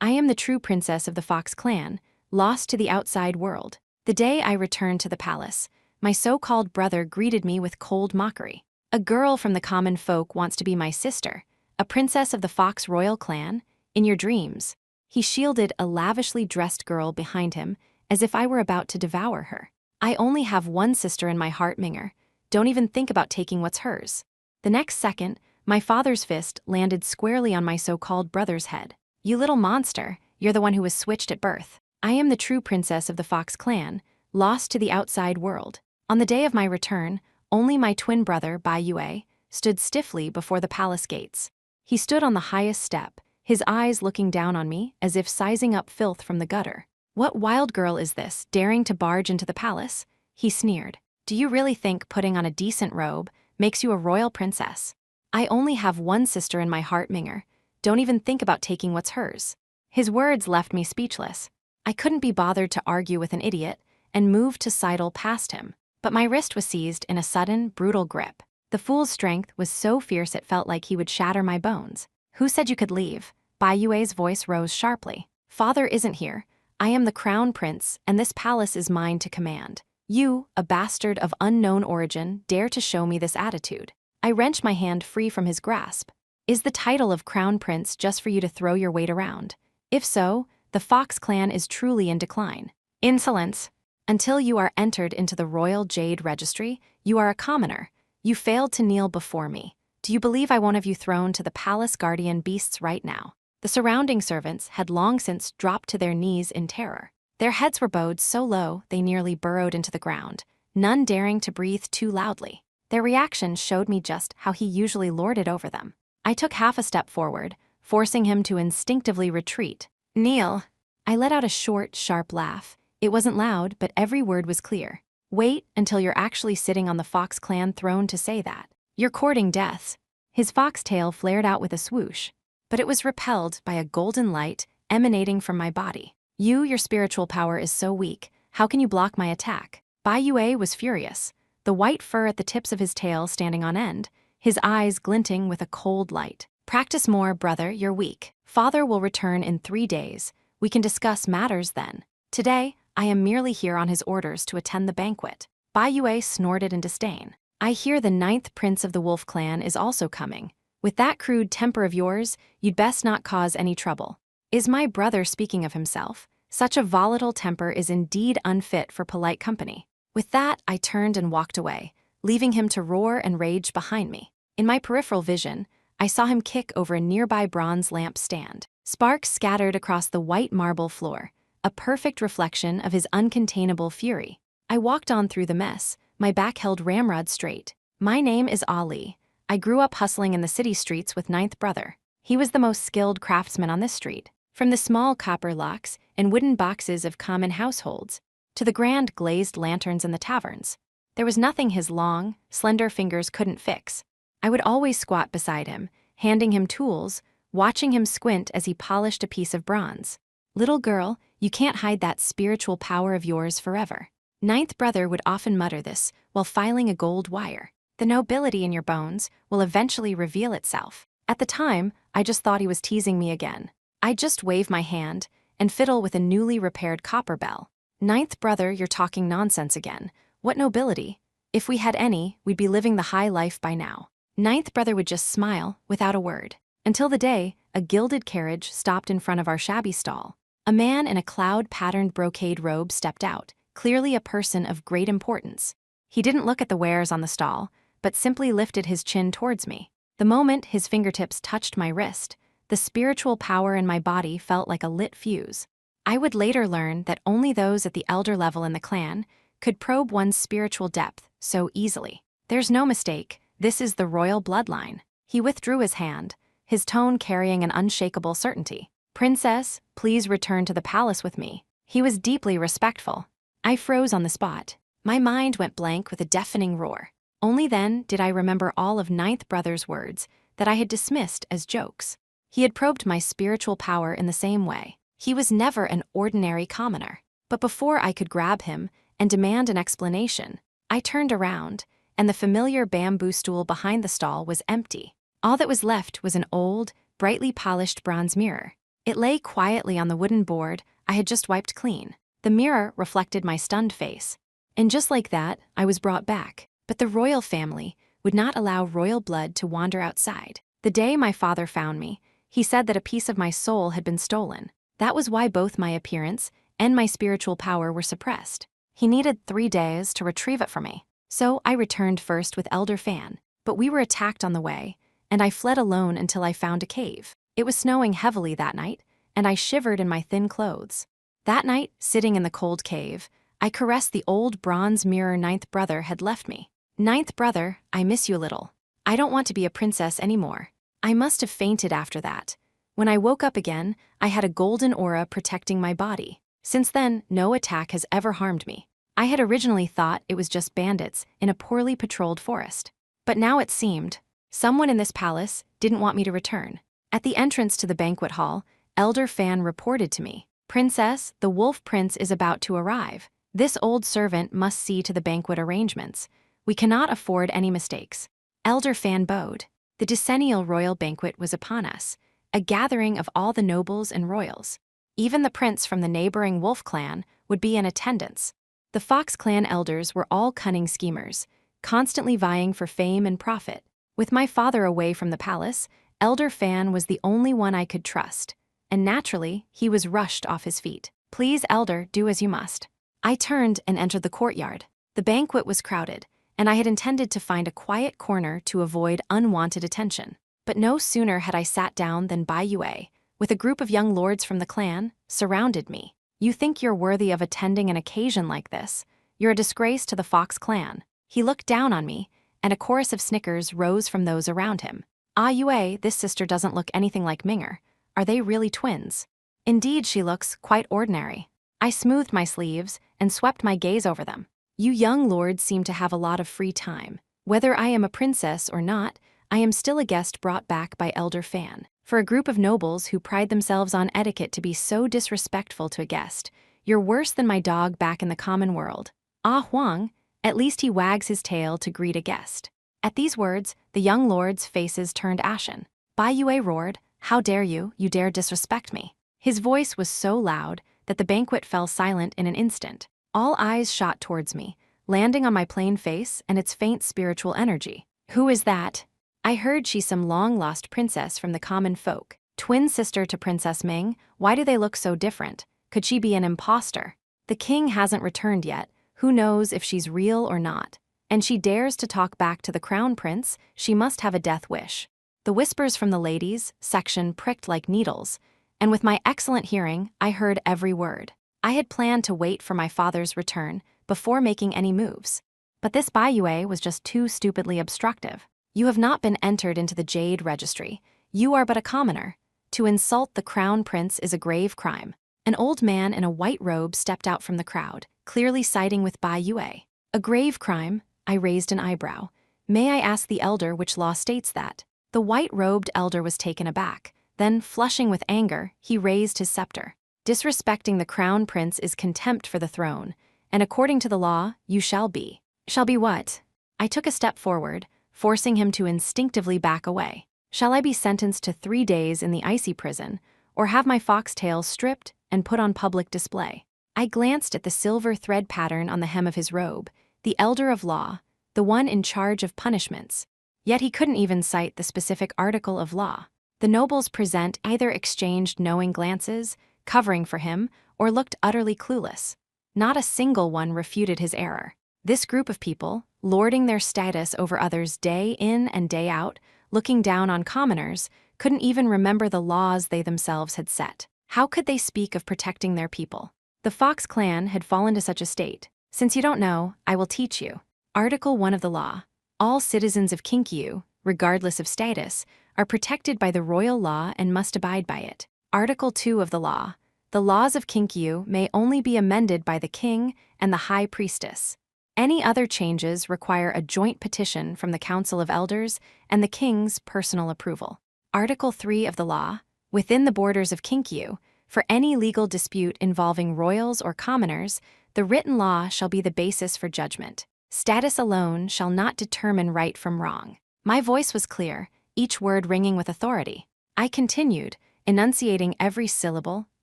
I am the true princess of the Fox clan, lost to the outside world. The day I returned to the palace, my so-called brother greeted me with cold mockery. A girl from the common folk wants to be my sister, a princess of the Fox royal clan, in your dreams. He shielded a lavishly dressed girl behind him as if I were about to devour her. I only have one sister in my heart, Minger. Don't even think about taking what's hers. The next second, my father's fist landed squarely on my so-called brother's head. You little monster, you're the one who was switched at birth. I am the true princess of the Fox clan, lost to the outside world. On the day of my return, only my twin brother, Bai Yue, stood stiffly before the palace gates. He stood on the highest step, his eyes looking down on me as if sizing up filth from the gutter. What wild girl is this, daring to barge into the palace? He sneered. Do you really think putting on a decent robe makes you a royal princess? I only have one sister in my heart, Minger. Don't even think about taking what's hers. His words left me speechless. I couldn't be bothered to argue with an idiot and moved to sidle past him. But my wrist was seized in a sudden, brutal grip. The fool's strength was so fierce it felt like he would shatter my bones. Who said you could leave? Bai Yue's voice rose sharply. Father isn't here. I am the crown prince, and this palace is mine to command. You, a bastard of unknown origin, dare to show me this attitude. I wrenched my hand free from his grasp. Is the title of crown prince just for you to throw your weight around? If so, the Fox clan is truly in decline. Insolence. Until you are entered into the Royal Jade Registry, you are a commoner. You failed to kneel before me. Do you believe I won't have you thrown to the palace guardian beasts right now? The surrounding servants had long since dropped to their knees in terror. Their heads were bowed so low they nearly burrowed into the ground, none daring to breathe too loudly. Their reaction showed me just how he usually lorded over them. I took half a step forward, forcing him to instinctively retreat. Kneel. I let out a short, sharp laugh. It wasn't loud, but every word was clear. Wait until you're actually sitting on the Fox clan throne to say that. You're courting death. His fox tail flared out with a swoosh, but it was repelled by a golden light emanating from my body. Your spiritual power is so weak. How can you block my attack? Bai Yue was furious, the white fur at the tips of his tail standing on end, his eyes glinting with a cold light. Practice more, brother, you're weak. Father will return in 3 days. We can discuss matters then. Today, I am merely here on his orders to attend the banquet. Bai Yue snorted in disdain. I hear the 9th prince of the Wolf clan is also coming. With that crude temper of yours, you'd best not cause any trouble. Is my brother speaking of himself? Such a volatile temper is indeed unfit for polite company. With that, I turned and walked away, leaving him to roar and rage behind me. In my peripheral vision, I saw him kick over a nearby bronze lamp stand. Sparks scattered across the white marble floor, a perfect reflection of his uncontainable fury. I walked on through the mess, my back held ramrod straight. My name is Ali. I grew up hustling in the city streets with 9th brother. He was the most skilled craftsman on this street. From the small copper locks and wooden boxes of common households, to the grand glazed lanterns in the taverns, there was nothing his long, slender fingers couldn't fix. I would always squat beside him, handing him tools, watching him squint as he polished a piece of bronze. Little girl, you can't hide that spiritual power of yours forever. 9th brother would often mutter this while filing a gold wire. The nobility in your bones will eventually reveal itself. At the time, I just thought he was teasing me again. I just wave my hand and fiddle with a newly repaired copper bell. 9th brother, you're talking nonsense again. What nobility? If we had any, we'd be living the high life by now. 9th brother would just smile without a word. Until the day, a gilded carriage stopped in front of our shabby stall. A man in a cloud-patterned brocade robe stepped out, clearly a person of great importance. He didn't look at the wares on the stall, but simply lifted his chin towards me. The moment his fingertips touched my wrist, the spiritual power in my body felt like a lit fuse. I would later learn that only those at the elder level in the clan could probe one's spiritual depth so easily. There's no mistake, this is the royal bloodline. He withdrew his hand, his tone carrying an unshakable certainty. Princess, please return to the palace with me. He was deeply respectful. I froze on the spot. My mind went blank with a deafening roar. Only then did I remember all of 9th brother's words that I had dismissed as jokes. He had probed my spiritual power in the same way. He was never an ordinary commoner. But before I could grab him and demand an explanation, I turned around, and the familiar bamboo stool behind the stall was empty. All that was left was an old, brightly polished bronze mirror. It lay quietly on the wooden board I had just wiped clean. The mirror reflected my stunned face. And just like that, I was brought back. But the royal family would not allow royal blood to wander outside. The day my father found me, he said that a piece of my soul had been stolen. That was why both my appearance and my spiritual power were suppressed. He needed 3 days to retrieve it from me. So I returned first with Elder Fan, but we were attacked on the way, and I fled alone until I found a cave. It was snowing heavily that night, and I shivered in my thin clothes. That night, sitting in the cold cave, I caressed the old bronze mirror ninth brother had left me. Ninth brother, I miss you a little. I don't want to be a princess anymore. I must have fainted after that. When I woke up again, I had a golden aura protecting my body. Since then, no attack has ever harmed me. I had originally thought it was just bandits in a poorly patrolled forest. But now it seemed someone in this palace didn't want me to return. At the entrance to the banquet hall, Elder Fan reported to me, "Princess, the wolf prince is about to arrive. This old servant must see to the banquet arrangements. We cannot afford any mistakes." Elder Fan bowed. The decennial royal banquet was upon us, a gathering of all the nobles and royals. Even the prince from the neighboring wolf clan would be in attendance. The Fox clan elders were all cunning schemers, constantly vying for fame and profit. With my father away from the palace, Elder Fan was the only one I could trust, and naturally, he was rushed off his feet. "Please, Elder, do as you must." I turned and entered the courtyard. The banquet was crowded, and I had intended to find a quiet corner to avoid unwanted attention. But no sooner had I sat down than Bai Yue, with a group of young lords from the clan, surrounded me. "You think you're worthy of attending an occasion like this? You're a disgrace to the Fox clan." He looked down on me, and a chorus of snickers rose from those around him. "Ah Yue, this sister doesn't look anything like Minger. Are they really twins?" "Indeed, she looks quite ordinary." I smoothed my sleeves and swept my gaze over them. "You young lords seem to have a lot of free time. Whether I am a princess or not, I am still a guest brought back by Elder Fan. For a group of nobles who pride themselves on etiquette to be so disrespectful to a guest, you're worse than my dog back in the common world. Ah Huang, at least he wags his tail to greet a guest." At these words, the young lords' faces turned ashen. Bai Yue roared, "How dare you dare disrespect me?" His voice was so loud that the banquet fell silent in an instant. All eyes shot towards me, landing on my plain face and its faint spiritual energy. "Who is that?" I heard she's some long-lost princess from the common folk. Twin sister to Princess Ming, why do they look so different? Could she be an imposter? The king hasn't returned yet, who knows if she's real or not. And she dares to talk back to the crown prince, she must have a death wish. The whispers from the ladies' section pricked like needles, and with my excellent hearing, I heard every word. I had planned to wait for my father's return before making any moves. But this Bai Yue was just too stupidly obstructive. "You have not been entered into the Jade Registry. You are but a commoner. To insult the crown prince is a grave crime." An old man in a white robe stepped out from the crowd, clearly siding with Bai Yue. "A grave crime?" I raised an eyebrow. "May I ask the elder which law states that?" The white-robed elder was taken aback. Then, flushing with anger, he raised his scepter. "Disrespecting the crown prince is contempt for the throne, and according to the law, you shall be." "Shall be what?" I took a step forward, forcing him to instinctively back away. "Shall I be sentenced to 3 days in the icy prison, or have my foxtail stripped and put on public display?" I glanced at the silver thread pattern on the hem of his robe, the elder of law, the one in charge of punishments. Yet he couldn't even cite the specific article of law. The nobles present either exchanged knowing glances, covering for him, or looked utterly clueless. Not a single one refuted his error. This group of people, lording their status over others day in and day out, looking down on commoners, couldn't even remember the laws they themselves had set. How could they speak of protecting their people? The Fox clan had fallen to such a state. Since you don't know, I will teach you. Article 1 of the law. All citizens of Kinkyu, regardless of status, are protected by the royal law and must abide by it. Article 2 of the law. The laws of Kinkyu may only be amended by the king and the high priestess. Any other changes require a joint petition from the Council of Elders and the king's personal approval. Article 3 of the law. Within the borders of Kinkyu, for any legal dispute involving royals or commoners, the written law shall be the basis for judgment. Status alone shall not determine right from wrong. My voice was clear, each word ringing with authority. I continued, enunciating every syllable,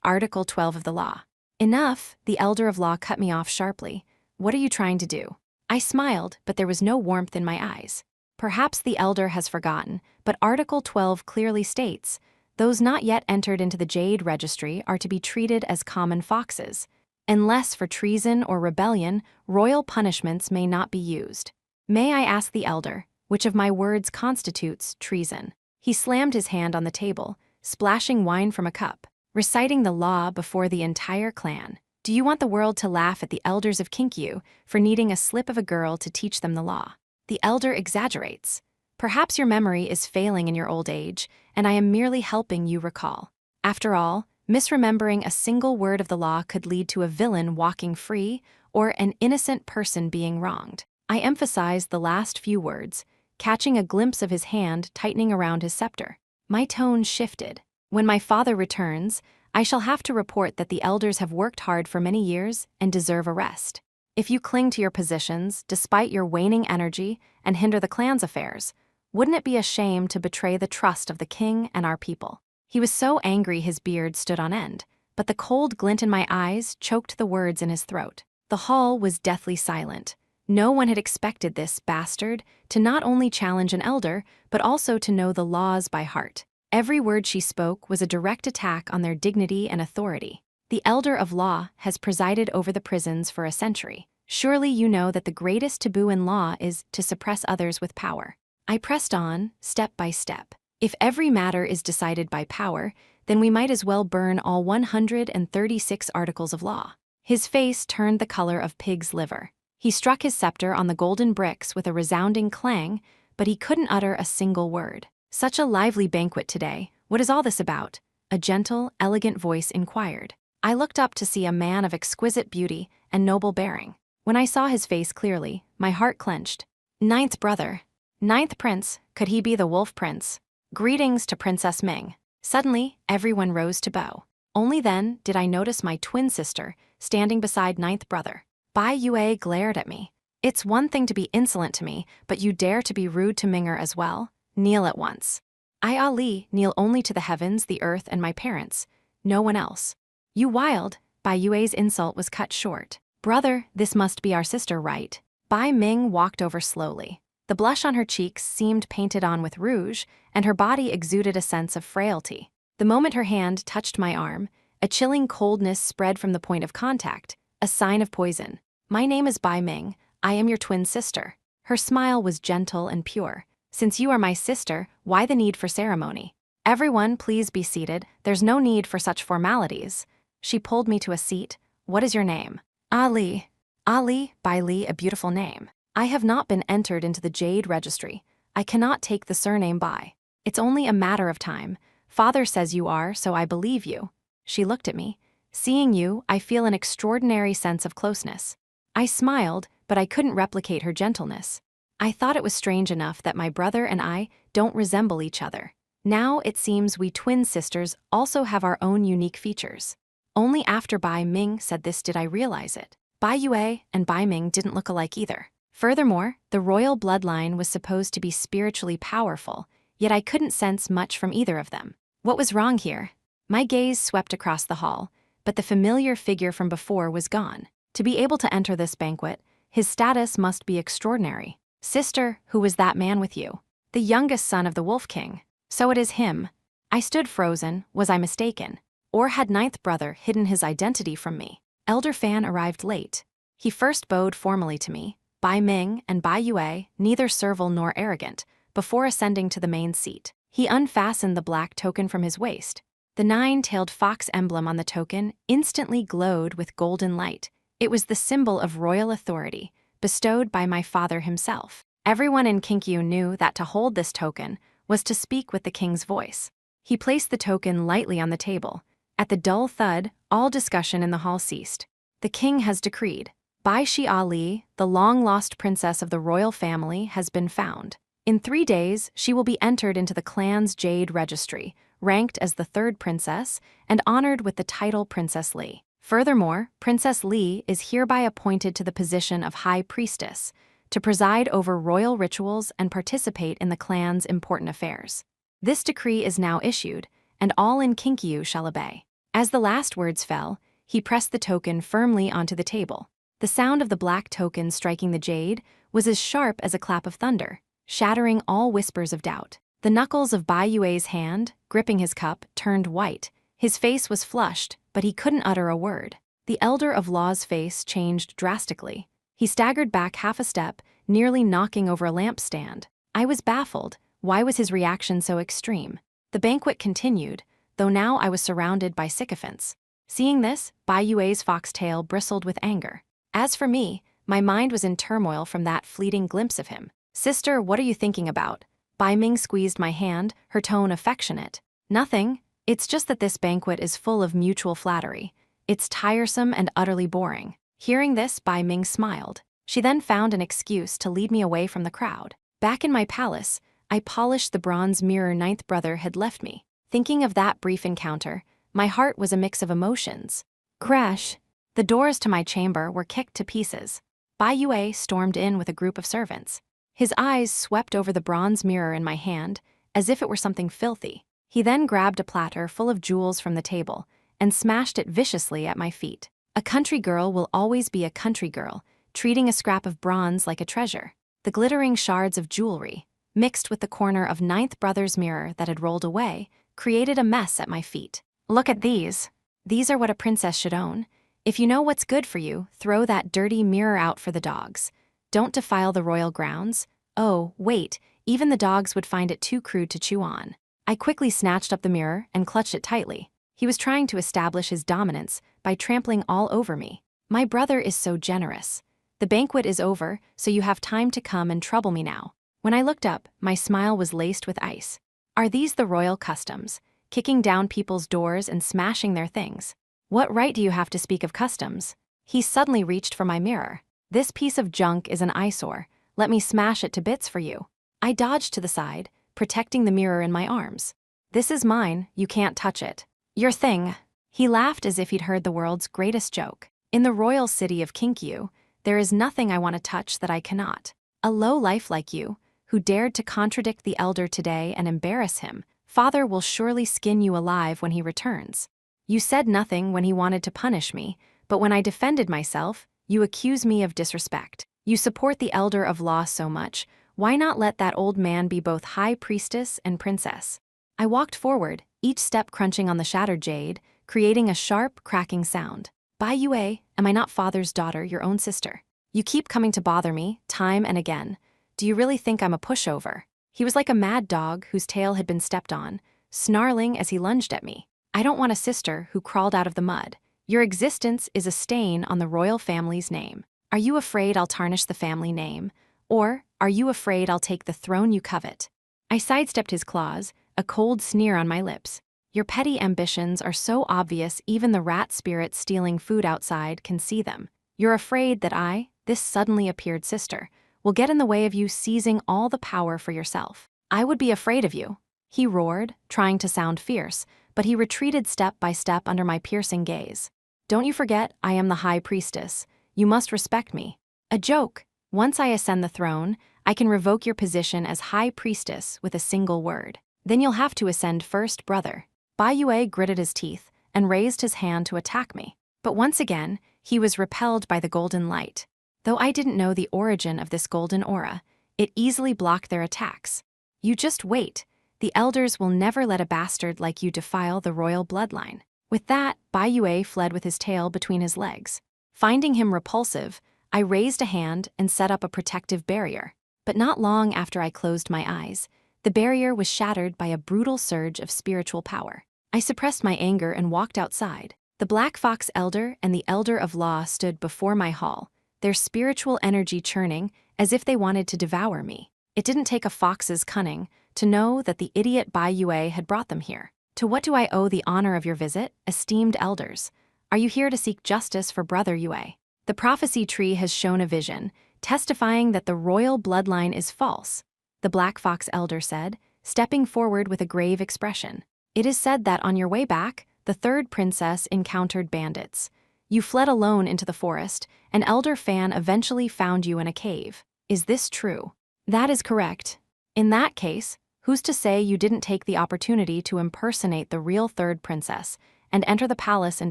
Article 12 of the law. Enough, the elder of law cut me off sharply. What are you trying to do? I smiled, but there was no warmth in my eyes. Perhaps the elder has forgotten, but Article 12 clearly states, those not yet entered into the Jade Registry are to be treated as common foxes. Unless for treason or rebellion, royal punishments may not be used. May I ask the elder, which of my words constitutes treason? He slammed his hand on the table, splashing wine from a cup, reciting the law before the entire clan. Do you want the world to laugh at the elders of Kinkyu for needing a slip of a girl to teach them the law? The elder exaggerates. Perhaps your memory is failing in your old age, and I am merely helping you recall. After all, misremembering a single word of the law could lead to a villain walking free or an innocent person being wronged. I emphasized the last few words, catching a glimpse of his hand tightening around his scepter. My tone shifted. When my father returns, I shall have to report that the elders have worked hard for many years and deserve a rest. If you cling to your positions, despite your waning energy, and hinder the clan's affairs, wouldn't it be a shame to betray the trust of the king and our people? He was so angry his beard stood on end, but the cold glint in my eyes choked the words in his throat. The hall was deathly silent. No one had expected this bastard to not only challenge an elder, but also to know the laws by heart. Every word she spoke was a direct attack on their dignity and authority. The elder of law has presided over the prisons for a century. Surely you know that the greatest taboo in law is to suppress others with power. I pressed on, step by step. If every matter is decided by power, then we might as well burn all 136 articles of law. His face turned the color of pig's liver. He struck his scepter on the golden bricks with a resounding clang, but he couldn't utter a single word. Such a lively banquet today. What is all this about? A gentle, elegant voice inquired. I looked up to see a man of exquisite beauty and noble bearing. When I saw his face clearly, my heart clenched. Ninth brother. Ninth prince, could he be the wolf prince? Greetings to Princess Ming. Suddenly, everyone rose to bow. Only then did I notice my twin sister standing beside ninth brother. Bai Yue glared at me. It's one thing to be insolent to me, but you dare to be rude to Minger as well? Kneel at once. I, Ali, kneel only to the heavens, the earth, and my parents. No one else. You wild. Bai Yue's insult was cut short. Brother, this must be our sister, right? Bai Ming walked over slowly. The blush on her cheeks seemed painted on with rouge, and her body exuded a sense of frailty. The moment her hand touched my arm, a chilling coldness spread from the point of contact, a sign of poison. My name is Bai Ming. I am your twin sister. Her smile was gentle and pure. Since you are my sister, why the need for ceremony? Everyone, please be seated. There's no need for such formalities. She pulled me to a seat. What is your name? Ali. Ali, Bai Li, a beautiful name. I have not been entered into the Jade Registry. I cannot take the surname Bai. It's only a matter of time. Father says you are, so I believe you. She looked at me. Seeing you, I feel an extraordinary sense of closeness. I smiled, but I couldn't replicate her gentleness. I thought it was strange enough that my brother and I don't resemble each other. Now it seems we twin sisters also have our own unique features. Only after Bai Ming said this did I realize it. Bai Yue and Bai Ming didn't look alike either. Furthermore, the royal bloodline was supposed to be spiritually powerful, yet I couldn't sense much from either of them. What was wrong here? My gaze swept across the hall, but the familiar figure from before was gone. To be able to enter this banquet, his status must be extraordinary. Sister, who was that man with you? The youngest son of the Wolf King. So it is him. I stood frozen. Was I mistaken? Or had ninth brother hidden his identity from me? Elder Fan arrived late. He first bowed formally to me, Bai Ming and Bai Yue, neither servile nor arrogant, before ascending to the main seat. He unfastened the black token from his waist. The nine-tailed fox emblem on the token instantly glowed with golden light. It was the symbol of royal authority, bestowed by my father himself. Everyone in Kinkyu knew that to hold this token was to speak with the king's voice. He placed the token lightly on the table. At the dull thud, all discussion in the hall ceased. The king has decreed. Bai Shi Ali, the long-lost princess of the royal family, has been found. In 3 days, she will be entered into the clan's Jade Registry, ranked as the third princess, and honored with the title Princess Li. Furthermore, Princess Li is hereby appointed to the position of High Priestess, to preside over royal rituals and participate in the clan's important affairs. This decree is now issued, and all in Kinkyu shall obey." As the last words fell, he pressed the token firmly onto the table. The sound of the black token striking the jade was as sharp as a clap of thunder, shattering all whispers of doubt. The knuckles of Bai Yue's hand, gripping his cup, turned white. His face was flushed, but he couldn't utter a word. The Elder of Law's face changed drastically. He staggered back half a step, nearly knocking over a lampstand. I was baffled. Why was his reaction so extreme? The banquet continued, though now I was surrounded by sycophants. Seeing this, Bai Yue's foxtail bristled with anger. As for me, my mind was in turmoil from that fleeting glimpse of him. "Sister, what are you thinking about?" Bai Ming squeezed my hand, her tone affectionate. "Nothing. It's just that this banquet is full of mutual flattery. It's tiresome and utterly boring." Hearing this, Bai Ming smiled. She then found an excuse to lead me away from the crowd. Back in my palace, I polished the bronze mirror ninth brother had left me. Thinking of that brief encounter, my heart was a mix of emotions. Crash! The doors to my chamber were kicked to pieces. Bai Yue stormed in with a group of servants. His eyes swept over the bronze mirror in my hand, as if it were something filthy. He then grabbed a platter full of jewels from the table and smashed it viciously at my feet. A country girl will always be a country girl, treating a scrap of bronze like a treasure. The glittering shards of jewelry, mixed with the corner of ninth brother's mirror that had rolled away, created a mess at my feet. "Look at these. These are what a princess should own. If you know what's good for you, throw that dirty mirror out for the dogs. Don't defile the royal grounds. Oh, wait, even the dogs would find it too crude to chew on." I quickly snatched up the mirror and clutched it tightly. He was trying to establish his dominance by trampling all over me. My brother is so generous. "The banquet is over, so you have time to come and trouble me now." When I looked up, my smile was laced with ice. Are these the royal customs? Kicking down people's doors and smashing their things? What right do you have to speak of customs? He suddenly reached for my mirror. "This piece of junk is an eyesore. Let me smash it to bits for you." I dodged to the side, protecting the mirror in my arms. "This is mine, you can't touch it." "Your thing." He laughed as if he'd heard the world's greatest joke. "In the royal city of Kinkyu, there is nothing I want to touch that I cannot. A low life like you, who dared to contradict the elder today and embarrass him, father will surely skin you alive when he returns. You said nothing when he wanted to punish me, but when I defended myself, you accuse me of disrespect. You support the elder of law so much, why not let that old man be both high priestess and princess?" I walked forward, each step crunching on the shattered jade, creating a sharp, cracking sound. "Bai Yue, am I not father's daughter, your own sister? You keep coming to bother me, time and again. Do you really think I'm a pushover?" He was like a mad dog whose tail had been stepped on, snarling as he lunged at me. "I don't want a sister who crawled out of the mud. Your existence is a stain on the royal family's name. Are you afraid I'll tarnish the family name? Or are you afraid I'll take the throne you covet?" I sidestepped his claws, a cold sneer on my lips. "Your petty ambitions are so obvious even the rat spirits stealing food outside can see them. You're afraid that I, this suddenly appeared sister, will get in the way of you seizing all the power for yourself. I would be afraid of you." He roared, trying to sound fierce, but he retreated step by step under my piercing gaze. "Don't you forget, I am the high priestess. You must respect me." "A joke. Once I ascend the throne, I can revoke your position as high priestess with a single word. Then you'll have to ascend first, brother." Bai Yue gritted his teeth and raised his hand to attack me. But once again, he was repelled by the golden light. Though I didn't know the origin of this golden aura, it easily blocked their attacks. "You just wait. The elders will never let a bastard like you defile the royal bloodline." With that, Bai Yue fled with his tail between his legs. Finding him repulsive, I raised a hand and set up a protective barrier. But not long after I closed my eyes, the barrier was shattered by a brutal surge of spiritual power. I suppressed my anger and walked outside. The Black Fox Elder and the Elder of Law stood before my hall, their spiritual energy churning as if they wanted to devour me. It didn't take a fox's cunning to know that the idiot Bai Yue had brought them here. "To what do I owe the honor of your visit, esteemed elders? Are you here to seek justice for Brother Yue? The prophecy tree has shown a vision, testifying that the royal bloodline is false," the Black Fox Elder said, stepping forward with a grave expression. "It is said that on your way back, the third princess encountered bandits. You fled alone into the forest, and Elder Fan eventually found you in a cave. Is this true?" "That is correct." "In that case, Who's to say you didn't take the opportunity to impersonate the real third princess and enter the palace in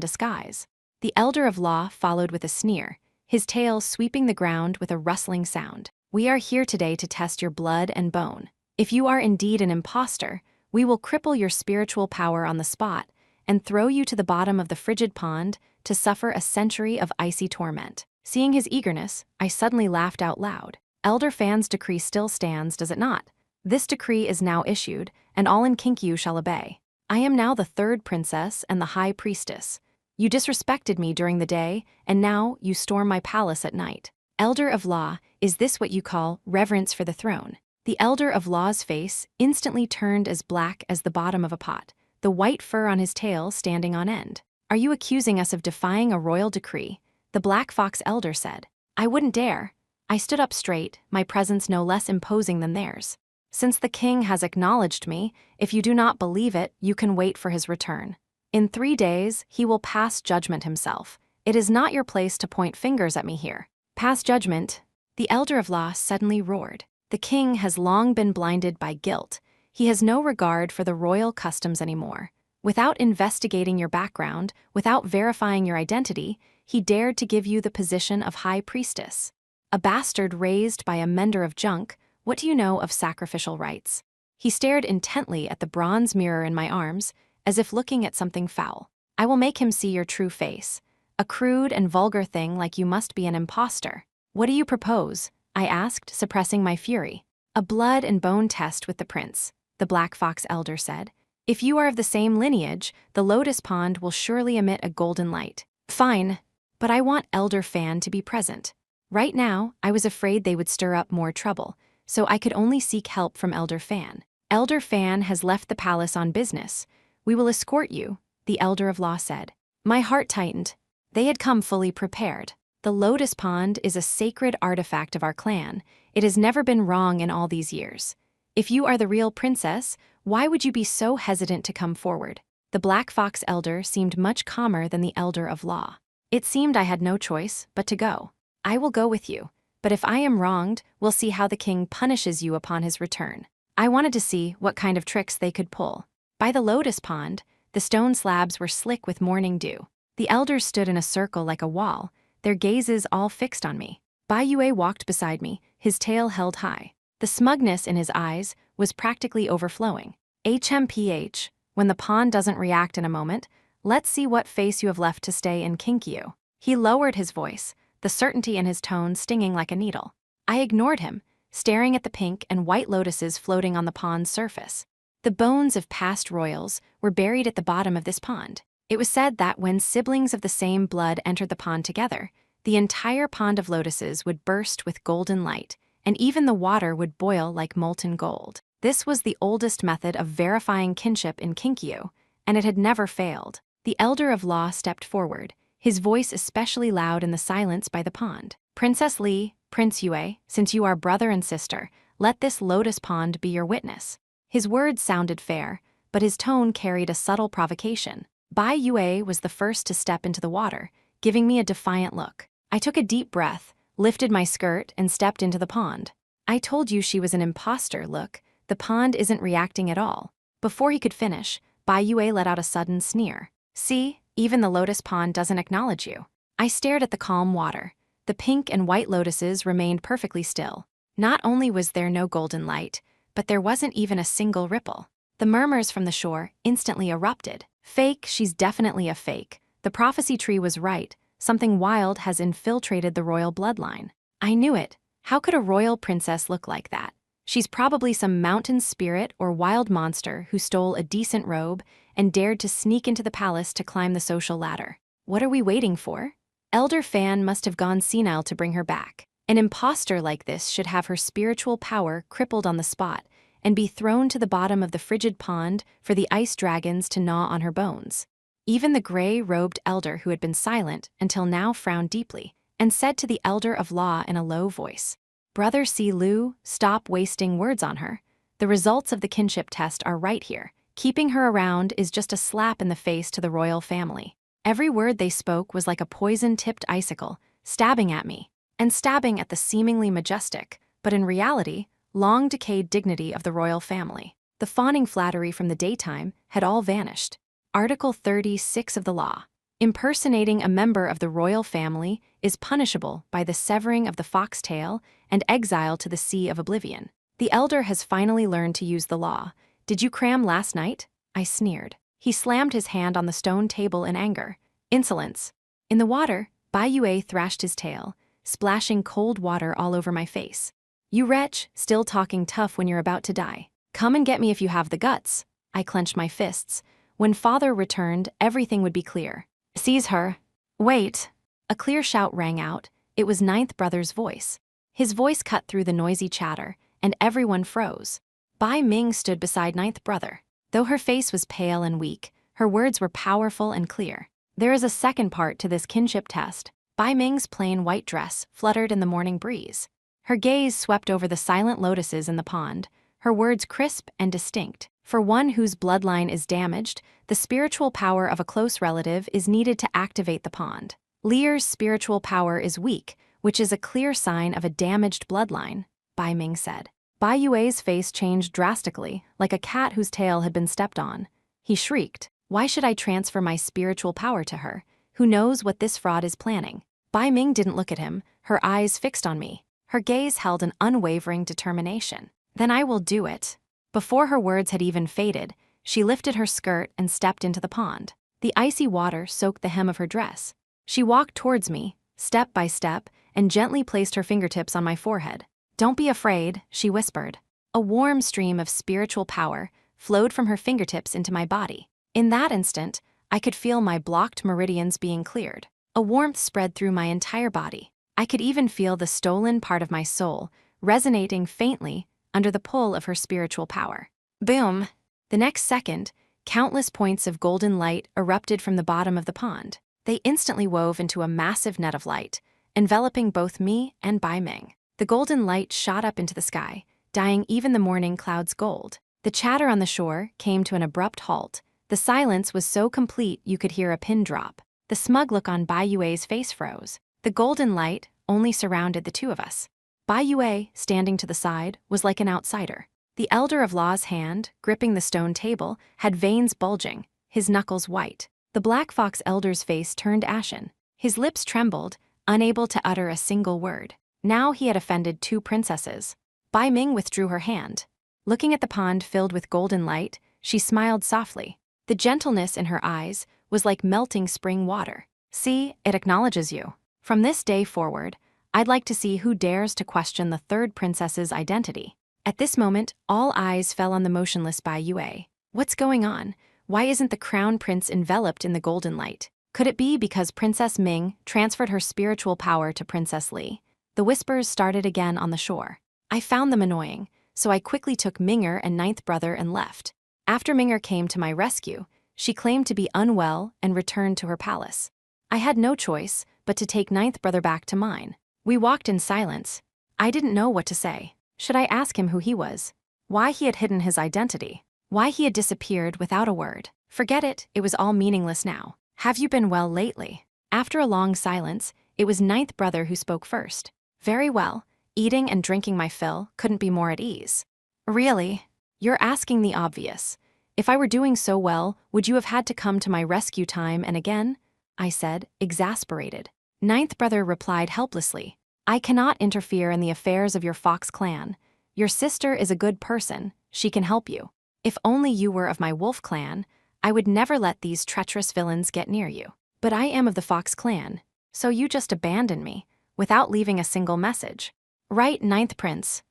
disguise? The Elder of Law followed with a sneer, his tail sweeping the ground with a rustling sound. We are here today to test your blood and bone. If you are indeed an imposter, we will cripple your spiritual power on the spot and throw you to the bottom of the frigid pond to suffer a century of icy torment. Seeing his eagerness, I suddenly laughed out loud. Elder Fan's decree still stands, does it not? This decree is now issued, and all in Kinkyu shall obey. I am now the third princess and the high priestess. You disrespected me during the day, and now you storm my palace at night. Elder of Law, is this what you call reverence for the throne? The Elder of Law's face instantly turned as black as the bottom of a pot, the white fur on his tail standing on end. Are you accusing us of defying a royal decree? The Black Fox Elder said. I wouldn't dare. I stood up straight, my presence no less imposing than theirs. Since the king has acknowledged me, if you do not believe it, you can wait for his return. In 3 days, he will pass judgment himself. It is not your place to point fingers at me here. Pass judgment. The Elder of Law suddenly roared. The king has long been blinded by guilt. He has no regard for the royal customs anymore. Without investigating your background, without verifying your identity, he dared to give you the position of high priestess. A bastard raised by a mender of junk, what do you know of sacrificial rites? He stared intently at the bronze mirror in my arms, as if looking at something foul. I will make him see your true face. A crude and vulgar thing like you must be an imposter. What do you propose? I asked, suppressing my fury. A blood and bone test with the prince, the Black Fox Elder said. If you are of the same lineage, the lotus pond will surely emit a golden light. Fine, but I want Elder Fan to be present. Right now, I was afraid they would stir up more trouble, so I could only seek help from Elder Fan. Elder Fan has left the palace on business. We will escort you, the Elder of Law said. My heart tightened. They had come fully prepared. The lotus pond is a sacred artifact of our clan. It has never been wrong in all these years. If you are the real princess, why would you be so hesitant to come forward? The Black Fox Elder seemed much calmer than the Elder of Law. It seemed I had no choice but to go. I will go with you, but if I am wronged, we'll see how the king punishes you upon his return. I wanted to see what kind of tricks they could pull. By the lotus pond, the stone slabs were slick with morning dew. The elders stood in a circle like a wall, their gazes all fixed on me. Bai Yue walked beside me, his tail held high. The smugness in his eyes was practically overflowing. HMPH, when the pond doesn't react in a moment, let's see what face you have left to stay in Kinkyu. He lowered his voice, the certainty in his tone stinging like a needle. I ignored him, staring at the pink and white lotuses floating on the pond's surface. The bones of past royals were buried at the bottom of this pond. It was said that when siblings of the same blood entered the pond together, the entire pond of lotuses would burst with golden light, and even the water would boil like molten gold. This was the oldest method of verifying kinship in Kinkyu, and it had never failed. The Elder of Law stepped forward, his voice especially loud in the silence by the pond. Princess Li, Prince Yue, since you are brother and sister, let this lotus pond be your witness. His words sounded fair, but his tone carried a subtle provocation. Bai Yue was the first to step into the water, giving me a defiant look. I took a deep breath, lifted my skirt, and stepped into the pond. I told you she was an imposter, look. The pond isn't reacting at all. Before he could finish, Bai Yue let out a sudden sneer. See, even the lotus pond doesn't acknowledge you. I stared at the calm water. The pink and white lotuses remained perfectly still. Not only was there no golden light, but there wasn't even a single ripple. The murmurs from the shore instantly erupted. Fake, she's definitely a fake. The prophecy tree was right. Something wild has infiltrated the royal bloodline. I knew it. How could a royal princess look like that? She's probably some mountain spirit or wild monster who stole a decent robe and dared to sneak into the palace to climb the social ladder. What are we waiting for? Elder Fan must have gone senile to bring her back. An imposter like this should have her spiritual power crippled on the spot and be thrown to the bottom of the frigid pond for the ice dragons to gnaw on her bones. Even the gray-robed elder who had been silent until now frowned deeply and said to the Elder of Law in a low voice, Brother Si Lu, stop wasting words on her. The results of the kinship test are right here. Keeping her around is just a slap in the face to the royal family. Every word they spoke was like a poison-tipped icicle, stabbing at me, and stabbing at the seemingly majestic, but in reality, long-decayed dignity of the royal family. The fawning flattery from the daytime had all vanished. Article 36 of the law. Impersonating a member of the royal family is punishable by the severing of the foxtail and exile to the sea of oblivion. The elder has finally learned to use the law. Did you cram last night? I sneered. He slammed his hand on the stone table in anger. Insolence. In the water, Bai Yue thrashed his tail, splashing cold water all over my face. You wretch, still talking tough when you're about to die. Come and get me if you have the guts. I clenched my fists. When father returned, everything would be clear. Seize her. Wait. A clear shout rang out. It was ninth brother's voice. His voice cut through the noisy chatter, and everyone froze. Bai Ming stood beside ninth brother. Though her face was pale and weak, her words were powerful and clear. There is a second part to this kinship test. Bai Ming's plain white dress fluttered in the morning breeze. Her gaze swept over the silent lotuses in the pond, her words crisp and distinct. For one whose bloodline is damaged, the spiritual power of a close relative is needed to activate the pond. Lear's spiritual power is weak, which is a clear sign of a damaged bloodline, Bai Ming said. Bai Yue's face changed drastically, like a cat whose tail had been stepped on. He shrieked, "Why should I transfer my spiritual power to her? Who knows what this fraud is planning?" Bai Ming didn't look at him, her eyes fixed on me. Her gaze held an unwavering determination. Then I will do it. Before her words had even faded, she lifted her skirt and stepped into the pond. The icy water soaked the hem of her dress. She walked towards me, step by step, and gently placed her fingertips on my forehead. "Don't be afraid," she whispered. A warm stream of spiritual power flowed from her fingertips into my body. In that instant, I could feel my blocked meridians being cleared. A warmth spread through my entire body. I could even feel the stolen part of my soul resonating faintly under the pull of her spiritual power. Boom! The next second, countless points of golden light erupted from the bottom of the pond. They instantly wove into a massive net of light, enveloping both me and Bai Ming. The golden light shot up into the sky, dyeing even the morning clouds gold. The chatter on the shore came to an abrupt halt. The silence was so complete you could hear a pin drop. The smug look on Bai Yue's face froze. The golden light only surrounded the two of us. Bai Yue, standing to the side, was like an outsider. The elder of law's hand, gripping the stone table, had veins bulging, his knuckles white. The Black Fox elder's face turned ashen. His lips trembled, unable to utter a single word. Now he had offended two princesses. Bai Ming withdrew her hand. Looking at the pond filled with golden light, she smiled softly. The gentleness in her eyes was like melting spring water. "See, it acknowledges you. From this day forward, I'd like to see who dares to question the third princess's identity." At this moment, all eyes fell on the motionless Bai Yue. What's going on? Why isn't the crown prince enveloped in the golden light? Could it be because Princess Ming transferred her spiritual power to Princess Li? The whispers started again on the shore. I found them annoying, so I quickly took Minger and ninth brother and left. After Minger came to my rescue, she claimed to be unwell and returned to her palace. I had no choice but to take ninth brother back to mine. We walked in silence. I didn't know what to say. Should I ask him who he was? Why he had hidden his identity? Why he had disappeared without a word? Forget it, it was all meaningless now. "Have you been well lately?" After a long silence, it was ninth brother who spoke first. "Very well. Eating and drinking my fill, couldn't be more at ease." "Really? You're asking the obvious. If I were doing so well, would you have had to come to my rescue time and again?" I said, exasperated. Ninth brother replied helplessly, "I cannot interfere in the affairs of your Fox clan. Your sister is a good person, she can help you. If only you were of my wolf clan, I would never let these treacherous villains get near you. But I am of the Fox clan, so you just abandon me, without leaving a single message. Right, ninth prince?"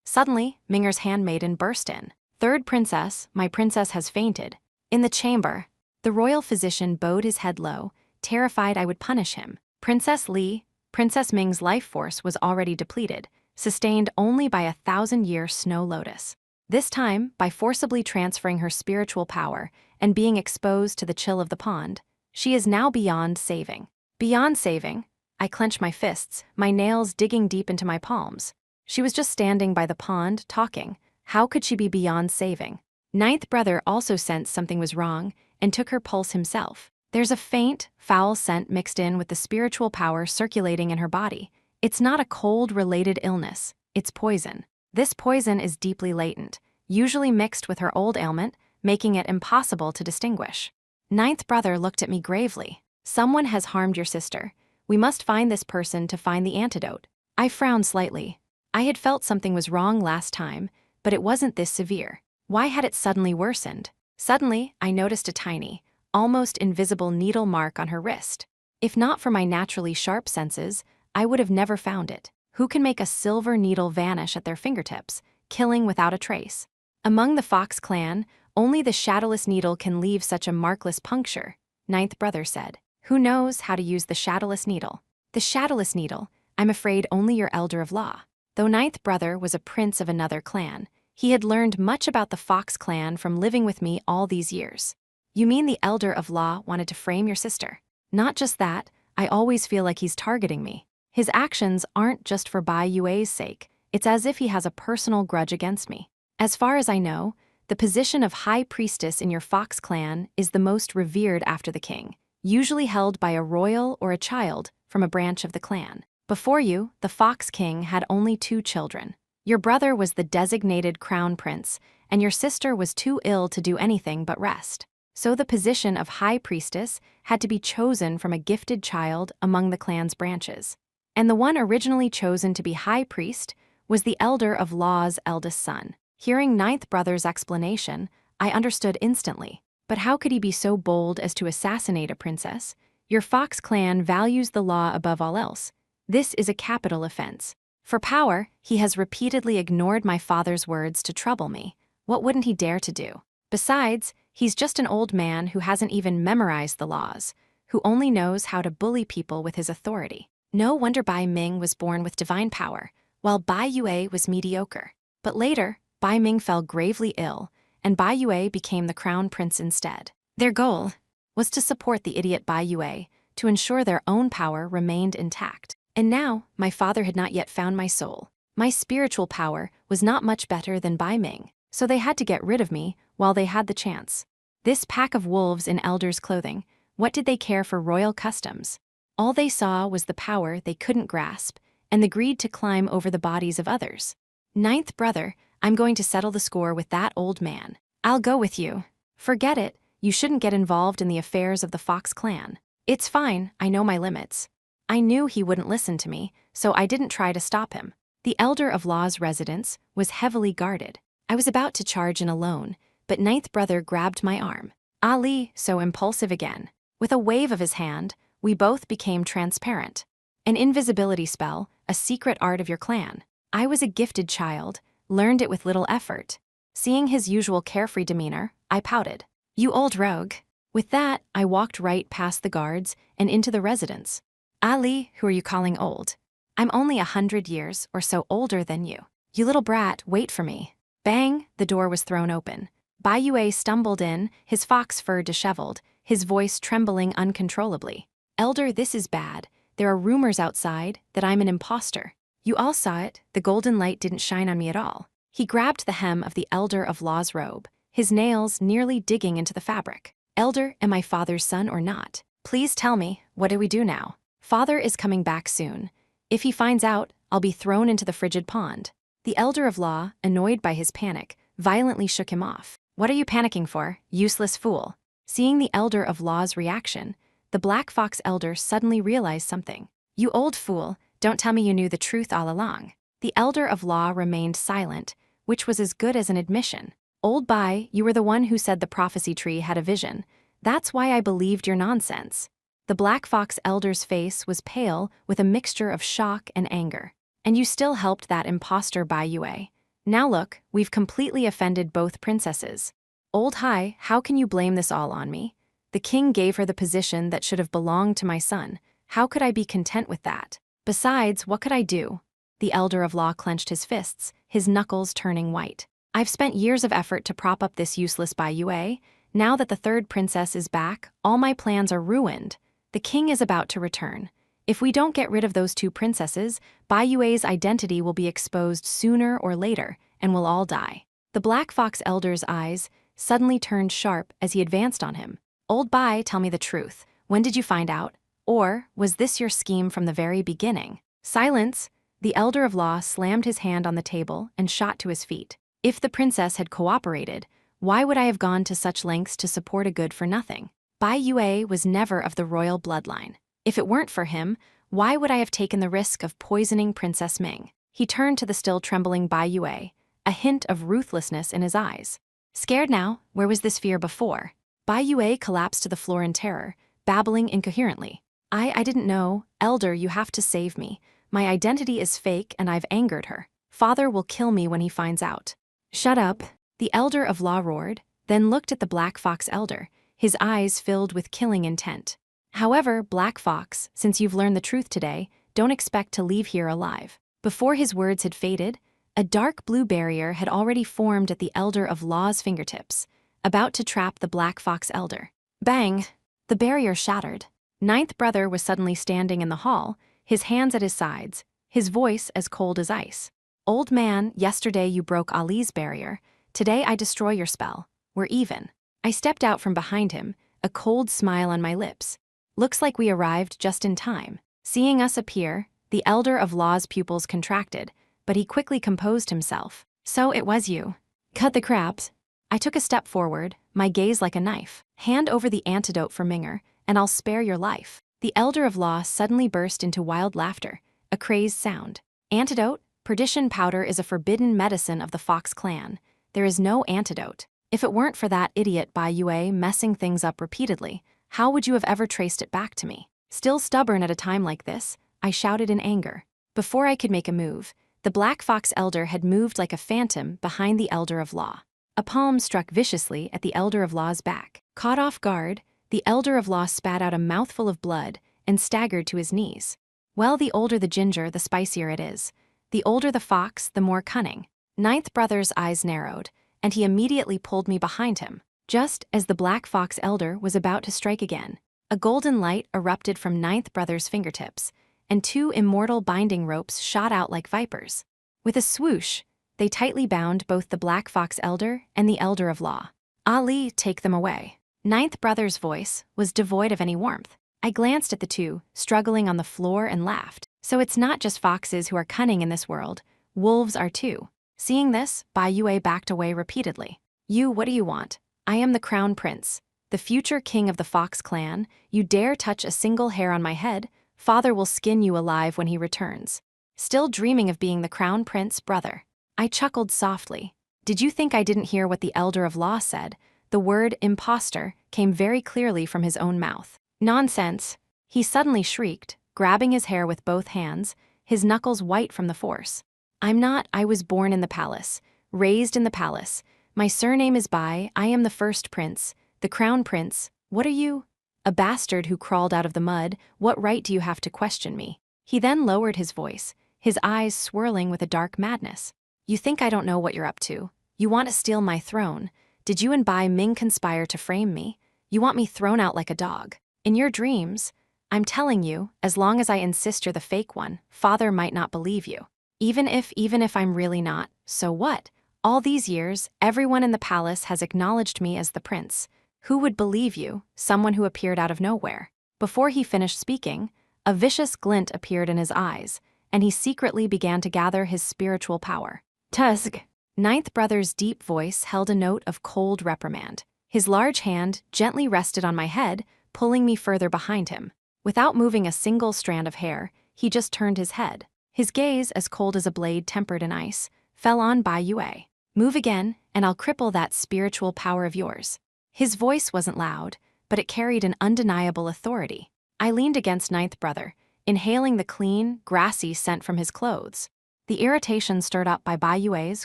Suddenly, Minger's handmaiden burst in. "Third princess, my princess has fainted. In the chamber." The royal physician bowed his head low, terrified I would punish him. Princess Li, Princess Ming's life force was already depleted, sustained only by 1,000-year snow lotus. This time, by forcibly transferring her spiritual power and being exposed to the chill of the pond, she is now beyond saving. Beyond saving? I clenched my fists, my nails digging deep into my palms. She was just standing by the pond, talking. How could she be beyond saving? Ninth brother also sensed something was wrong and took her pulse himself. There's a faint, foul scent mixed in with the spiritual power circulating in her body. It's not a cold-related illness, it's poison. This poison is deeply latent, usually mixed with her old ailment, making it impossible to distinguish. Ninth brother looked at me gravely. Someone has harmed your sister. We must find this person to find the antidote. I frowned slightly. I had felt something was wrong last time, but it wasn't this severe. Why had it suddenly worsened? Suddenly, I noticed a tiny, almost invisible needle mark on her wrist. If not for my naturally sharp senses, I would have never found it. Who can make a silver needle vanish at their fingertips, killing without a trace? Among the Fox clan, only the shadowless needle can leave such a markless puncture, Ninth brother said. Who knows how to use the shadowless needle? The shadowless needle, I'm afraid only your elder of law. Though Ninth brother was a prince of another clan, he had learned much about the Fox clan from living with me all these years. You mean the elder of law wanted to frame your sister? Not just that, I always feel like he's targeting me. His actions aren't just for Bai Yue's sake, it's as if he has a personal grudge against me. As far as I know, the position of high priestess in your Fox clan is the most revered after the king, usually held by a royal or a child from a branch of the clan. Before you, the Fox king had only 2 children. Your brother was the designated crown prince, and your sister was too ill to do anything but rest. So the position of high priestess had to be chosen from a gifted child among the clan's branches. And the one originally chosen to be high priest was the elder of law's eldest son. Hearing Ninth brother's explanation, I understood instantly. But how could he be so bold as to assassinate a princess? Your Fox clan values the law above all else. This is a capital offense. For power, he has repeatedly ignored my father's words to trouble me. What wouldn't he dare to do? Besides, he's just an old man who hasn't even memorized the laws, who only knows how to bully people with his authority. No wonder Bai Ming was born with divine power, while Bai Yue was mediocre. But later, Bai Ming fell gravely ill, and Bai Yue became the crown prince instead. Their goal was to support the idiot Bai Yue, to ensure their own power remained intact. And now, my father had not yet found my soul. My spiritual power was not much better than Bai Ming, so they had to get rid of me while they had the chance. This pack of wolves in elders' clothing, what did they care for royal customs? All they saw was the power they couldn't grasp and the greed to climb over the bodies of others. Ninth brother, I'm going to settle the score with that old man. I'll go with you. Forget it, you shouldn't get involved in the affairs of the Fox clan. It's fine, I know my limits. I knew he wouldn't listen to me, so I didn't try to stop him. The elder of law's residence was heavily guarded. I was about to charge in alone, but Ninth brother grabbed my arm. Ali, so impulsive again. With a wave of his hand, we both became transparent. An invisibility spell, a secret art of your clan. I was a gifted child, learned it with little effort. Seeing his usual carefree demeanor, I pouted. You old rogue. With that, I walked right past the guards and into the residence. Ali, who are you calling old? I'm only 100 years or so older than you. You little brat, wait for me. Bang, the door was thrown open. Bai Yue stumbled in, his fox fur disheveled, his voice trembling uncontrollably. Elder, this is bad. There are rumors outside that I'm an imposter. You all saw it, the golden light didn't shine on me at all. He grabbed the hem of the elder of law's robe, his nails nearly digging into the fabric. Elder, am I father's son or not? Please tell me, what do we do now? Father is coming back soon. If he finds out, I'll be thrown into the frigid pond. The elder of law, annoyed by his panic, violently shook him off. What are you panicking for, useless fool? Seeing the elder of law's reaction, the Black Fox elder suddenly realized something. You old fool, don't tell me you knew the truth all along. The elder of law remained silent, which was as good as an admission. Old Bai, you were the one who said the prophecy tree had a vision. That's why I believed your nonsense. The Black Fox elder's face was pale with a mixture of shock and anger. And you still helped that imposter Bai Yue. Now look, we've completely offended both princesses. Old Hai, how can you blame this all on me? The king gave her the position that should have belonged to my son. How could I be content with that? Besides, what could I do? The elder of law clenched his fists, his knuckles turning white. I've spent years of effort to prop up this useless Bai Yue. Now that the third princess is back, all my plans are ruined. The king is about to return. If we don't get rid of those 2 princesses, Bai Yue's identity will be exposed sooner or later, and we'll all die. The Black Fox elder's eyes suddenly turned sharp as he advanced on him. Old Bai, tell me the truth. When did you find out? Or was this your scheme from the very beginning? Silence! The elder of law slammed his hand on the table and shot to his feet. If the princess had cooperated, why would I have gone to such lengths to support a good-for-nothing? Bai Yue was never of the royal bloodline. If it weren't for him, why would I have taken the risk of poisoning Princess Ming? He turned to the still trembling Bai Yue, a hint of ruthlessness in his eyes. Scared now, where was this fear before? Bai Yue collapsed to the floor in terror, babbling incoherently. I didn't know. Elder, you have to save me. My identity is fake and I've angered her. Father will kill me when he finds out. Shut up, the Elder of Law roared, then looked at the Black Fox Elder, his eyes filled with killing intent. However, Black Fox, since you've learned the truth today, don't expect to leave here alive. Before his words had faded, a dark blue barrier had already formed at the Elder of Law's fingertips, about to trap the Black Fox Elder. Bang! The barrier shattered. Ninth Brother was suddenly standing in the hall, his hands at his sides, his voice as cold as ice. Old man, yesterday you broke Ali's barrier. Today I destroy your spell. We're even. I stepped out from behind him, a cold smile on my lips. Looks like we arrived just in time. Seeing us appear, the Elder of Law's pupils contracted, but he quickly composed himself. So it was you. Cut the crabs. I took a step forward, my gaze like a knife. Hand over the antidote for Minger, and I'll spare your life. The Elder of Law suddenly burst into wild laughter, a crazed sound. Antidote? Perdition powder is a forbidden medicine of the Fox clan. There is no antidote. If it weren't for that idiot Bai Yue messing things up repeatedly, how would you have ever traced it back to me? Still stubborn at a time like this, I shouted in anger. Before I could make a move, the Black Fox Elder had moved like a phantom behind the Elder of Law. A palm struck viciously at the Elder of Law's back. Caught off guard, the Elder of Law spat out a mouthful of blood and staggered to his knees. Well, the older the ginger, the spicier it is. The older the fox, the more cunning. Ninth Brother's eyes narrowed, and he immediately pulled me behind him. Just as the Black Fox Elder was about to strike again, a golden light erupted from Ninth Brother's fingertips, and two immortal binding ropes shot out like vipers. With a swoosh, they tightly bound both the Black Fox Elder and the Elder of Law. Ali, take them away. Ninth Brother's voice was devoid of any warmth. I glanced at the two, struggling on the floor, and laughed. So it's not just foxes who are cunning in this world, wolves are too. Seeing this, Bai Yue backed away repeatedly. You, what do you want? I am the Crown Prince, the future king of the Fox clan. You dare touch a single hair on my head, father will skin you alive when he returns. Still dreaming of being the Crown Prince, brother. I chuckled softly. Did you think I didn't hear what the Elder of Law said? The word imposter came very clearly from his own mouth. Nonsense, he suddenly shrieked, grabbing his hair with both hands, his knuckles white from the force. I'm not. I was born in the palace, raised in the palace. My surname is Bai. I am the first prince, the Crown Prince. What are you? A bastard who crawled out of the mud. What right do you have to question me? He then lowered his voice, his eyes swirling with a dark madness. You think I don't know what you're up to? You want to steal my throne? Did you and Bai Ming conspire to frame me? You want me thrown out like a dog? In your dreams, I'm telling you, as long as I insist you're the fake one, father might not believe you. Even if I'm really not, so what? All these years, everyone in the palace has acknowledged me as the prince. Who would believe you, someone who appeared out of nowhere? Before he finished speaking, a vicious glint appeared in his eyes, and he secretly began to gather his spiritual power. Tusk! Ninth Brother's deep voice held a note of cold reprimand. His large hand gently rested on my head, pulling me further behind him. Without moving a single strand of hair, he just turned his head. His gaze, as cold as a blade tempered in ice, fell on Bai Yue. Move again, and I'll cripple that spiritual power of yours. His voice wasn't loud, but it carried an undeniable authority. I leaned against Ninth Brother, inhaling the clean, grassy scent from his clothes. The irritation stirred up by Bai Yue's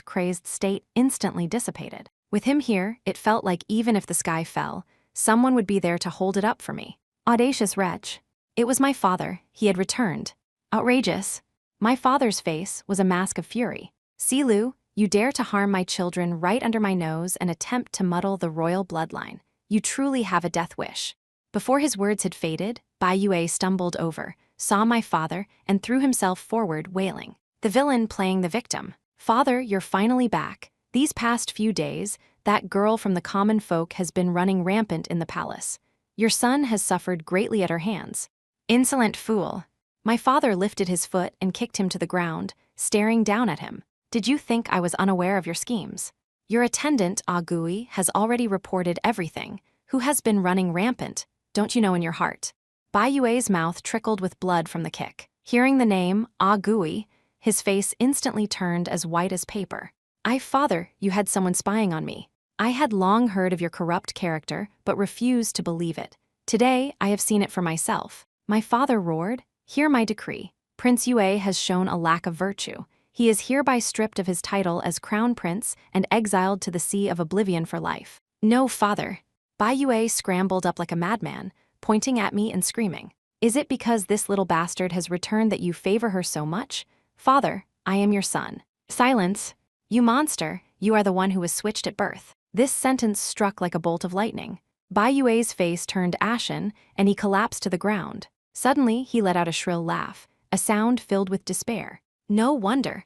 crazed state instantly dissipated. With him here, it felt like even if the sky fell, someone would be there to hold it up for me. Audacious wretch. It was my father. He had returned. Outrageous. My father's face was a mask of fury. Silu, you dare to harm my children right under my nose and attempt to muddle the royal bloodline. You truly have a death wish. Before his words had faded, Bai Yue stumbled over, saw my father, and threw himself forward, wailing. The villain playing the victim. Father, you're finally back. These past few days, that girl from the common folk has been running rampant in the palace. Your son has suffered greatly at her hands. Insolent fool. My father lifted his foot and kicked him to the ground, staring down at him. Did you think I was unaware of your schemes? Your attendant, Agui, has already reported everything. Who has been running rampant, don't you know in your heart? Bai Yue's mouth trickled with blood from the kick. Hearing the name, Agui, his face instantly turned as white as paper. Father, you had someone spying on me. I had long heard of your corrupt character, but refused to believe it. Today, I have seen it for myself. My father roared, hear my decree. Prince Yue has shown a lack of virtue. He is hereby stripped of his title as crown prince and exiled to the sea of oblivion for life. No, father. Bai Yue scrambled up like a madman, pointing at me and screaming. Is it because this little bastard has returned that you favor her so much? Father, I am your son. Silence. You monster, you are the one who was switched at birth. This sentence struck like a bolt of lightning. Bai Yue's face turned ashen, and he collapsed to the ground. Suddenly, he let out a shrill laugh, a sound filled with despair. No wonder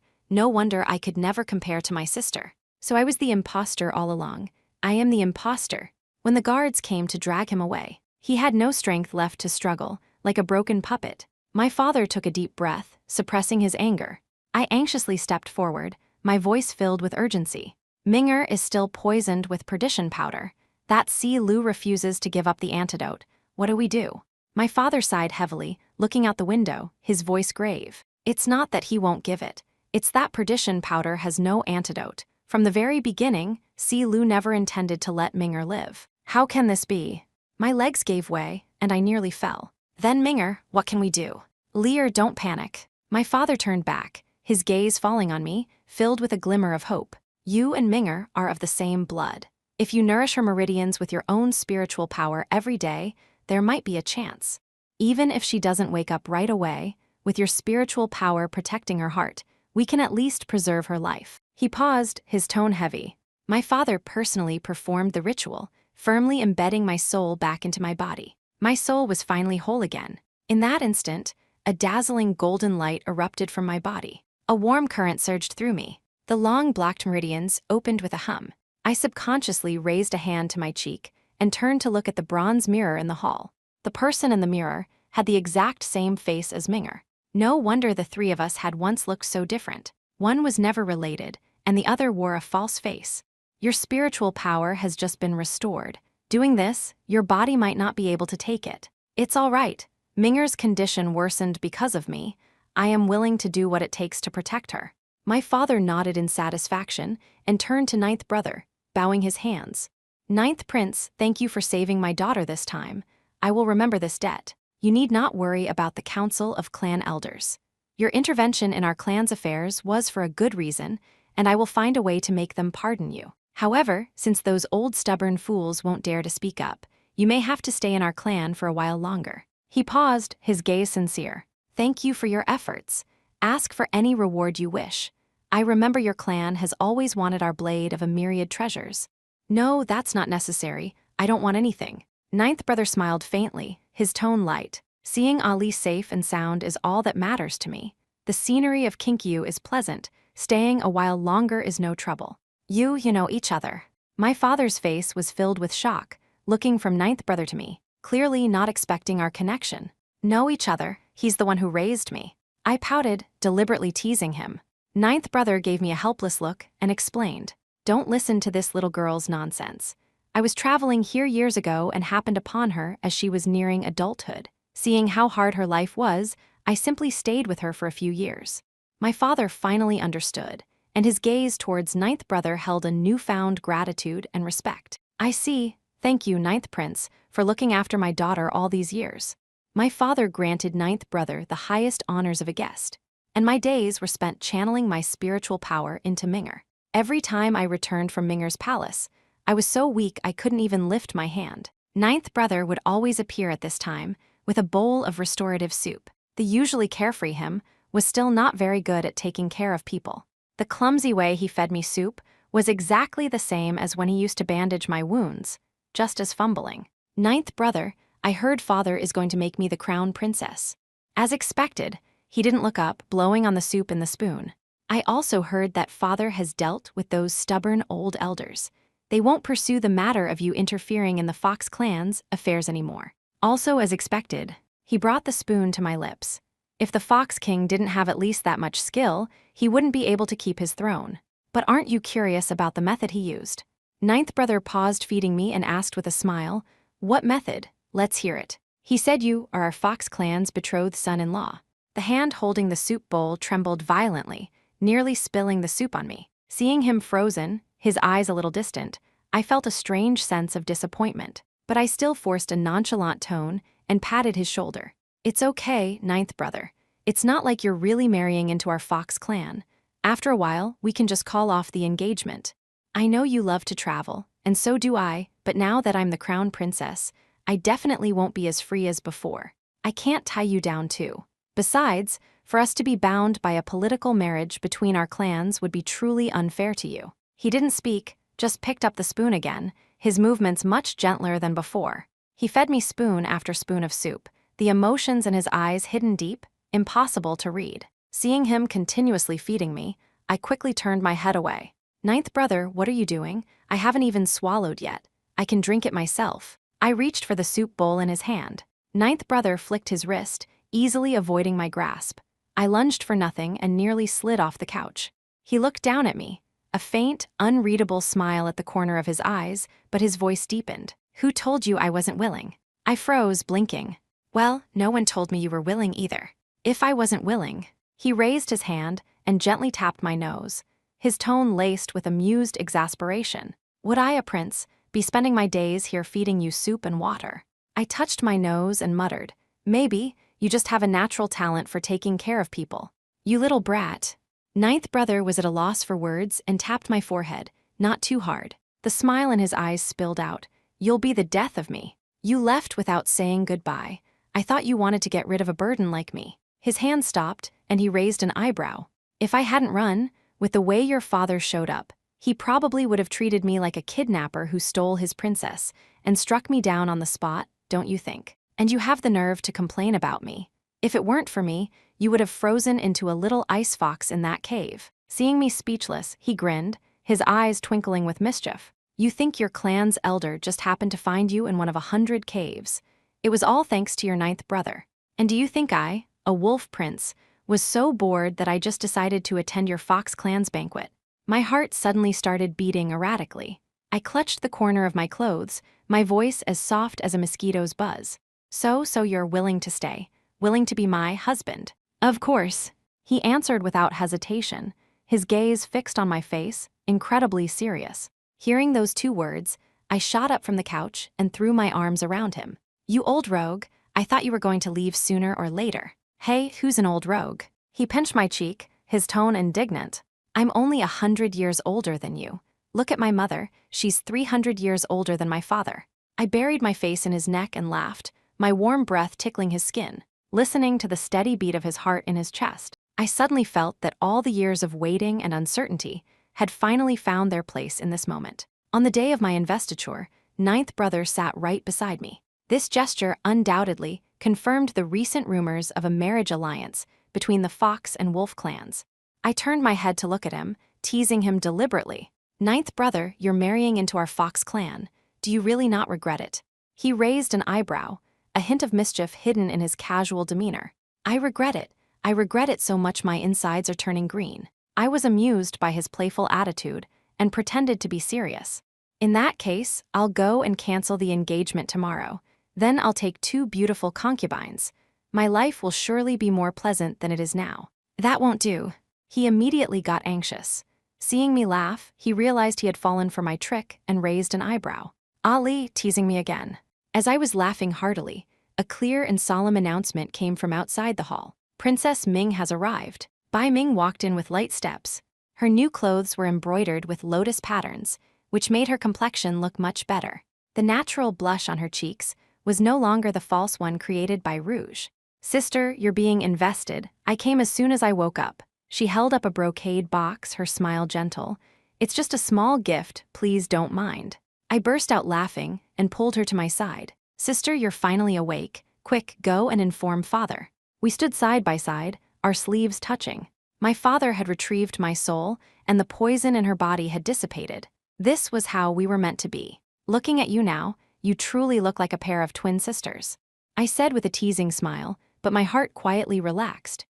I could never compare to my sister. So I was the imposter all along. I am the imposter. When the guards came to drag him away, he had no strength left to struggle, like a broken puppet. My father took a deep breath, suppressing his anger. I anxiously stepped forward, my voice filled with urgency. Ming'er is still poisoned with perdition powder. That Si Lu refuses to give up the antidote. What do we do? My father sighed heavily, looking out the window, his voice grave. It's not that he won't give it. It's that perdition powder has no antidote. From the very beginning, Si Lu never intended to let Ming'er live. How can this be? My legs gave way, and I nearly fell. Then Ming'er, what can we do? Lear, don't panic. My father turned back, his gaze falling on me, filled with a glimmer of hope. You and Ming'er are of the same blood. If you nourish her meridians with your own spiritual power every day, there might be a chance. Even if she doesn't wake up right away, with your spiritual power protecting her heart, we can at least preserve her life. He paused, his tone heavy. My father personally performed the ritual, firmly embedding my soul back into my body. My soul was finally whole again. In that instant, a dazzling golden light erupted from my body. A warm current surged through me. The long black meridians opened with a hum. I subconsciously raised a hand to my cheek and turned to look at the bronze mirror in the hall. The person in the mirror had the exact same face as Ming'er. No wonder the three of us had once looked so different. One was never related, and the other wore a false face. Your spiritual power has just been restored. Doing this, your body might not be able to take it. It's all right. Ming'er's condition worsened because of me. I am willing to do what it takes to protect her. My father nodded in satisfaction and turned to Ninth Brother, bowing his hands. Ninth Prince, thank you for saving my daughter this time. I will remember this debt. You need not worry about the Council of Clan Elders. Your intervention in our clan's affairs was for a good reason, and I will find a way to make them pardon you. However, since those old stubborn fools won't dare to speak up, you may have to stay in our clan for a while longer. He paused, his gaze sincere. Thank you for your efforts. Ask for any reward you wish. I remember your clan has always wanted our blade of a myriad treasures. No, that's not necessary. I don't want anything. Ninth Brother smiled faintly, his tone light. Seeing Ali safe and sound is all that matters to me. The scenery of Kinkyu is pleasant. Staying a while longer is no trouble. You know each other. My father's face was filled with shock, looking from Ninth Brother to me, clearly not expecting our connection. Know each other, he's the one who raised me. I pouted, deliberately teasing him. Ninth Brother gave me a helpless look and explained, don't listen to this little girl's nonsense. I was traveling here years ago and happened upon her as she was nearing adulthood. Seeing how hard her life was, I simply stayed with her for a few years. My father finally understood, and his gaze towards Ninth Brother held a newfound gratitude and respect. I see. Thank you, Ninth Prince, for looking after my daughter all these years. My father granted Ninth Brother the highest honors of a guest, and my days were spent channeling my spiritual power into Ming'er. Every time I returned from Ming'er's palace, I was so weak I couldn't even lift my hand. Ninth Brother would always appear at this time with a bowl of restorative soup. The usually carefree him was still not very good at taking care of people. The clumsy way he fed me soup was exactly the same as when he used to bandage my wounds, just as fumbling. Ninth Brother, I heard father is going to make me the crown princess. As expected, he didn't look up, blowing on the soup in the spoon. I also heard that father has dealt with those stubborn old elders. They won't pursue the matter of you interfering in the Fox clan's affairs anymore. Also, as expected, he brought the spoon to my lips. If the Fox King didn't have at least that much skill, he wouldn't be able to keep his throne. But aren't you curious about the method he used? Ninth brother paused feeding me and asked with a smile, "What method? Let's hear it." He said, "You are our Fox clan's betrothed son-in-law." The hand holding the soup bowl trembled violently, nearly spilling the soup on me. Seeing him frozen, his eyes a little distant, I felt a strange sense of disappointment, but I still forced a nonchalant tone and patted his shoulder. "It's okay, ninth brother. It's not like you're really marrying into our Fox clan. After a while, we can just call off the engagement. I know you love to travel, and so do I, but now that I'm the crown princess, I definitely won't be as free as before. I can't tie you down too. Besides, for us to be bound by a political marriage between our clans would be truly unfair to you." He didn't speak, just picked up the spoon again, his movements much gentler than before. He fed me spoon after spoon of soup, the emotions in his eyes hidden deep, impossible to read. Seeing him continuously feeding me, I quickly turned my head away. "Ninth brother, what are you doing? I haven't even swallowed yet. I can drink it myself." I reached for the soup bowl in his hand. Ninth brother flicked his wrist, easily avoiding my grasp. I lunged for nothing and nearly slid off the couch. He looked down at me, a faint, unreadable smile at the corner of his eyes, but his voice deepened. "Who told you I wasn't willing?" I froze, blinking. "Well, no one told me you were willing either." "If I wasn't willing..." He raised his hand and gently tapped my nose, his tone laced with amused exasperation. "Would I, a prince, be spending my days here feeding you soup and water?" I touched my nose and muttered, "Maybe, you just have a natural talent for taking care of people. You little brat." Ninth brother was at a loss for words and tapped my forehead, not too hard. The smile in his eyes spilled out. "You'll be the death of me. You left without saying goodbye. I thought you wanted to get rid of a burden like me." His hand stopped, and he raised an eyebrow. "If I hadn't run, with the way your father showed up, he probably would have treated me like a kidnapper who stole his princess and struck me down on the spot, don't you think? And you have the nerve to complain about me. If it weren't for me, you would have frozen into a little ice fox in that cave." Seeing me speechless, he grinned, his eyes twinkling with mischief. "You think your clan's elder just happened to find you in one of 100 caves. It was all thanks to your ninth brother. And do you think I, a wolf prince, was so bored that I just decided to attend your Fox clan's banquet?" My heart suddenly started beating erratically. I clutched the corner of my clothes, my voice as soft as a mosquito's buzz. So you're willing to stay, willing to be my husband?" "Of course," he answered without hesitation, his gaze fixed on my face, incredibly serious. Hearing those two words, I shot up from the couch and threw my arms around him. "You old rogue, I thought you were going to leave sooner or later." "Hey, who's an old rogue?" He pinched my cheek, his tone indignant. "I'm only 100 years older than you. Look at my mother, she's 300 years older than my father." I buried my face in his neck and laughed, my warm breath tickling his skin. Listening to the steady beat of his heart in his chest, I suddenly felt that all the years of waiting and uncertainty had finally found their place in this moment. On the day of my investiture, ninth brother sat right beside me. This gesture undoubtedly confirmed the recent rumors of a marriage alliance between the Fox and Wolf clans. I turned my head to look at him, teasing him deliberately. "Ninth brother, you're marrying into our Fox clan. Do you really not regret it?" He raised an eyebrow, a hint of mischief hidden in his casual demeanor. "I regret it. I regret it so much my insides are turning green." I was amused by his playful attitude and pretended to be serious. "In that case, I'll go and cancel the engagement tomorrow. Then I'll take 2 beautiful concubines. My life will surely be more pleasant than it is now." "That won't do." He immediately got anxious. Seeing me laugh, he realized he had fallen for my trick and raised an eyebrow. "Ali," teasing me again. As I was laughing heartily, a clear and solemn announcement came from outside the hall. "Princess Ming has arrived." Bai Ming walked in with light steps. Her new clothes were embroidered with lotus patterns, which made her complexion look much better. The natural blush on her cheeks was no longer the false one created by rouge. "Sister, you're being invested. I came as soon as I woke up." She held up a brocade box, her smile gentle. "It's just a small gift, please don't mind." I burst out laughing and pulled her to my side. "Sister, you're finally awake. Quick, go and inform father." We stood side by side, our sleeves touching. My father had retrieved my soul, and the poison in her body had dissipated. This was how we were meant to be. "Looking at you now, you truly look like a pair of twin sisters," I said with a teasing smile, but my heart quietly relaxed.